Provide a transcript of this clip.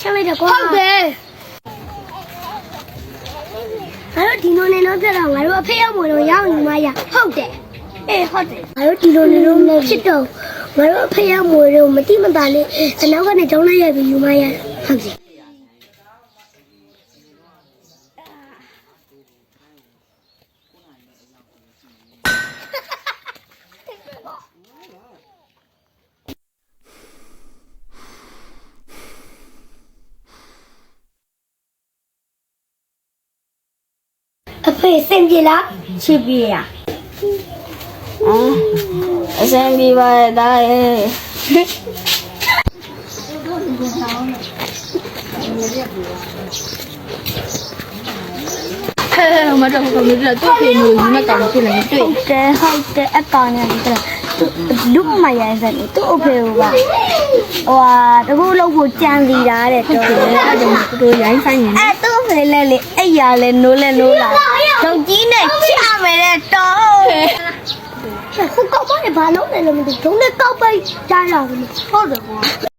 ချက်လိုက်တယ်ကွာဟုတ်တယ်ငါတို့ဒီလိုနေလို့ပြတော့ငါတို့အဖေရောက်မလို့ရောက်နေမှရဟုတ်တယ်အေးဟုတ်တယ်ငါတို့ဒီလိုနေလို့ဖြစ်တော့ငါတို့အဖေရောက်မလို့မတိမတာလေးအနောက်ကနေကြောင်းလိုက်ရပြီးယူမှရဟုတ်တယ်အဖေစင်ပြေလားချစ်ပြေရအစံပြေပါတာရဲ့မတော်ဘူးလို့တော့ဖေမျိုးကြီးနဲ့တောင်ဖြစ်နေတွေ့ဟုတ်တယ်အကောင်နဲ့ဒီကလူမရစတယ်သူ့အဖေကဟိုတကူလုံးကိုကြံစီတာတဲ့တော်တယ်အဲ့ဒါတို့ရိုင်းဆိုင်နေအဲ့သူ့ဖေလဲလေအဲ့ရလဲနိုးလဲနိုးလာတော့ကြီးနဲ့ချမယ်တဲ့တော်ခုကောက်ပါနဲ့ဘာလုံးလဲလို့မသိဒုံးနဲ့ကောက်ပိတ်ကြားရဘူးဟုတ်တယ်ကွာ